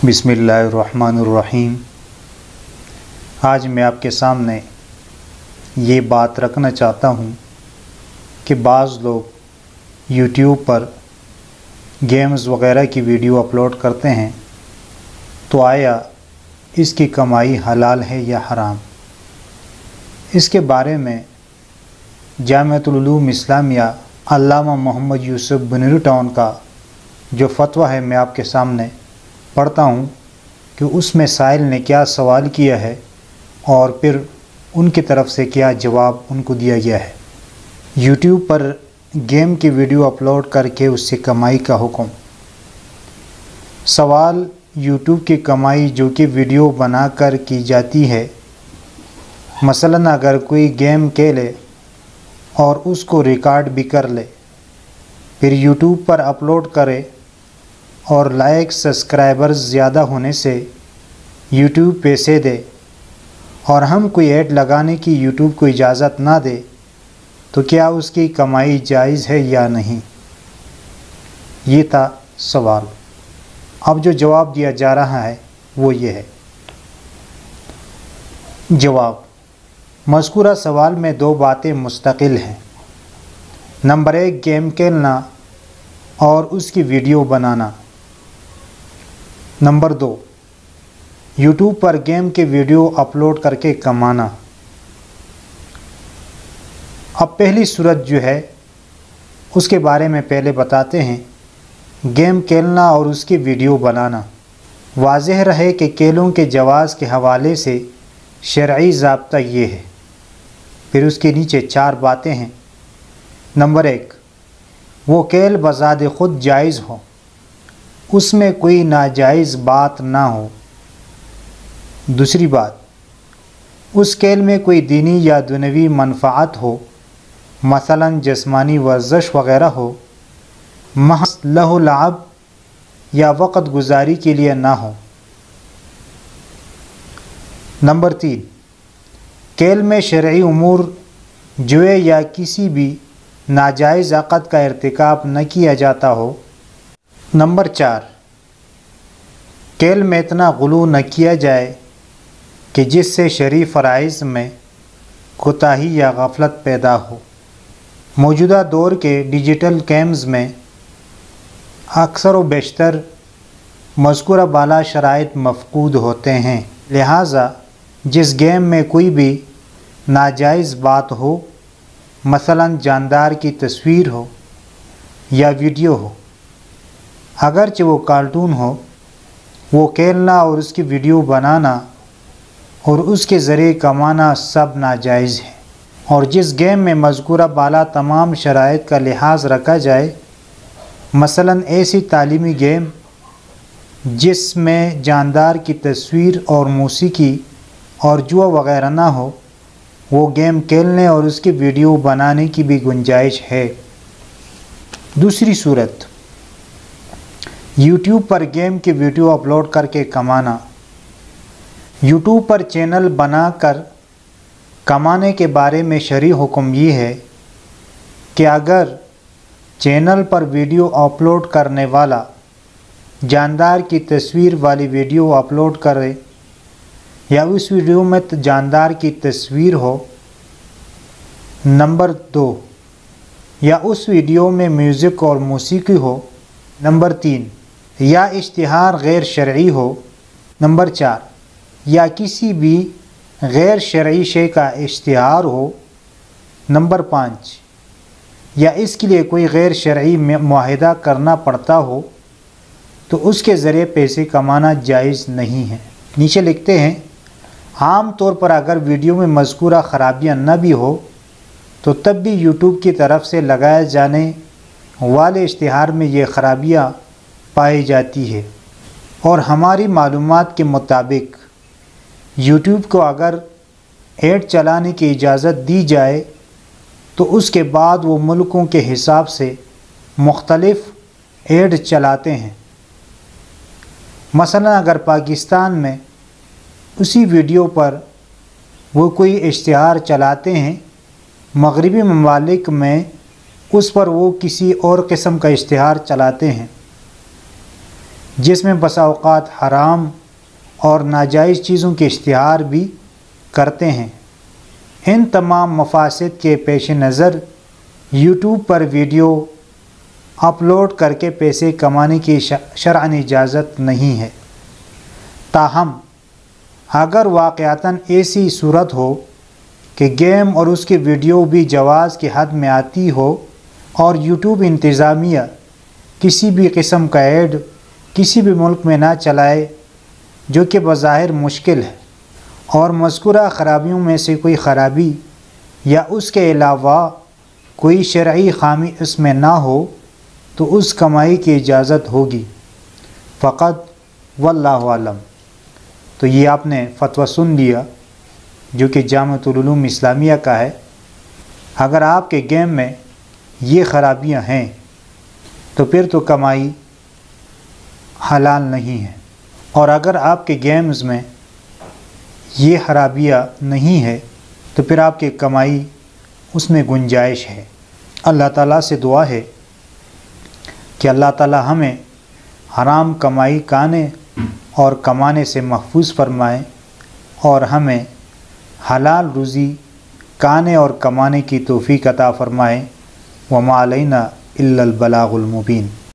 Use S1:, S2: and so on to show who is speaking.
S1: बिस्मिल्लाहिर्रहमानिर्रहीम। आज मैं आपके सामने ये बात रखना चाहता हूँ कि बाज़ लोग यूट्यूब पर गेम्स वग़ैरह की वीडियो अपलोड करते हैं, तो आया इसकी कमाई हलाल है या हराम। इसके बारे में जामिअतुल उलूम इस्लामिया अल्लामा मोहम्मद यूसुफ बनूरी टाउन का जो फ़तवा है मैं आपके सामने पढ़ता हूँ कि उसमें साइल ने क्या सवाल किया है और फिर उनकी तरफ से क्या जवाब उनको दिया गया है। यूट्यूब पर गेम की वीडियो अपलोड करके उससे कमाई का हुक्म। सवाल, यूट्यूब की कमाई जो कि वीडियो बनाकर की जाती है, मसलन अगर कोई गेम खेले और उसको रिकॉर्ड भी कर ले, फिर यूट्यूब पर अपलोड करे और लाइक सब्सक्राइबर्स ज़्यादा होने से यूट्यूब पैसे दे और हम कोई ऐड लगाने की यूट्यूब को इजाज़त ना दे, तो क्या उसकी कमाई जायज़ है या नहीं। ये था सवाल। अब जो जवाब दिया जा रहा है वो ये है। जवाब, मज़कूरा सवाल में दो बातें मुस्तकिल हैं। नंबर 1, गेम खेलना और उसकी वीडियो बनाना। नंबर 2, यूट्यूब पर गेम के वीडियो अपलोड करके कमाना। अब पहली सूरत जो है उसके बारे में पहले बताते हैं। गेम खेलना और उसकी वीडियो बनाना। वाज़ेह रहे कि खेलों के जवाज़ के हवाले से शरई ज़ाब्ता ये है। फिर उसके नीचे 4 बातें हैं। नंबर 1, वो खेल बज़ाद ख़ुद जायज़ हो, उसमें कोई नाजायज़ बात ना हो। दूसरी बात, उस खेल में कोई दीनी या दुनवी मनफ़ाअत हो, मसलन जिस्मानी वर्जिश वग़ैरह हो, महज़ लहू लअब या वक़्त गुजारी के लिए ना हो। नंबर 3, खेल में शरई उमूर जुए या किसी भी नाजायज़ अक़द का इर्तिकाब न किया जाता हो। नंबर 4, खेल में इतना गुलू न किया जाए कि जिससे शरई फ़राइज़ में कोताही या गफलत पैदा हो। मौजूदा दौर के डिजिटल गेम्स में अक्सर व बेशतर मज़कूरा बाला शराइत मफ़कूद होते हैं। लिहाजा जिस गेम में कोई भी नाजायज़ बात हो, मसलन जानदार की तस्वीर हो या वीडियो हो, अगरचे वो कार्टून हो, वो खेलना और उसकी वीडियो बनाना और उसके ज़रिए कमाना सब नाजायज़ है। और जिस गेम में मज़कूरा बाला तमाम शराइत का लिहाज रखा जाए, मसलन ऐसी तालीमी गेम जिसमें जानदार की तस्वीर और मौसीकी और जुआ वग़ैरह ना हो, वो गेम खेलने और उसकी वीडियो बनाने की भी गुंजाइश है। दूसरी सूरत, यूट्यूब पर गेम की वीडियो अपलोड करके कमाना। यूट्यूब पर चैनल बनाकर कमाने के बारे में शरई हुक्म ये है कि अगर चैनल पर वीडियो अपलोड करने वाला जानदार की तस्वीर वाली वीडियो अपलोड करे या उस वीडियो में जानदार की तस्वीर हो। नंबर 2, या उस वीडियो में म्यूज़िक और मौसीकी हो। नंबर 3, या इश्तिहार गैर शरई हो। नंबर 4, या किसी भी गैर शरई शे का इश्तिहार हो। नंबर 5, या इसके लिए कोई गैर शरई मुआहिदा करना पड़ता हो, तो उसके ज़रिए पैसे कमाना जायज़ नहीं है। नीचे लिखते हैं, आम तौर पर अगर वीडियो में मज़कूरा ख़राबियाँ न भी हो, तो तब भी यूट्यूब की तरफ से लगाए जाने वाले इश्तिहार में ये ख़राबियाँ पाई जाती है। और हमारी मालूमात के मुताबिक यूट्यूब को अगर ऐड चलाने की इजाज़त दी जाए, तो उसके बाद वो मुल्कों के हिसाब से मुख्तलिफ़ ऐड चलाते हैं। मसलन अगर पाकिस्तान में उसी वीडियो पर वो कोई इश्तिहार चलाते हैं, मगरिबी ममालिक में उस पर वो किसी और किस्म का इश्तिहार चलाते हैं। جس میں بسا اوقات حرام اور ناجائز چیزوں کے اشتہار بھی کرتے ہیں۔ ان تمام مفاسد کے پیش نظر یوٹیوب پر ویڈیو اپلوڈ کر کے پیسے کمانے کی شرعاً اجازت نہیں ہے۔ تاہم اگر واقعتاً ایسی صورت ہو کہ گیم اور اس کی ویڈیو بھی جواز کی حد میں آتی ہو اور یوٹیوب انتظامیہ کسی بھی قسم کا ایڈ کسی بھی ملک میں نہ چلائے، جو کہ بظاہر مشکل ہے، اور مذکورہ خرابیوں میں سے کوئی خرابی یا اس کے علاوہ کوئی شرعی خامی اس میں نہ ہو، تو اس کمائی کی اجازت ہوگی۔ فقط واللہ عالم۔ تو یہ آپ نے فتویٰ سن لیا جو کہ جامعۃ العلوم اسلامیہ کا ہے۔ اگر آپ کے گیم میں یہ خرابیاں ہیں تو پھر تو کمائی حلال نہیں ہے، اور اگر آپ کے گیمز میں یہ خرابیاں نہیں ہے تو پھر آپ کی کمائی اس میں گنجائش ہے۔ اللہ تعالیٰ سے دعا ہے کہ اللہ تعالیٰ ہمیں حرام کمائی کانے اور کمانے سے محفوظ فرمائے، اور ہمیں حلال روزی کانے اور کمانے کی توفیق عطا فرمائے۔ وما علینا الا البلاغ المبین۔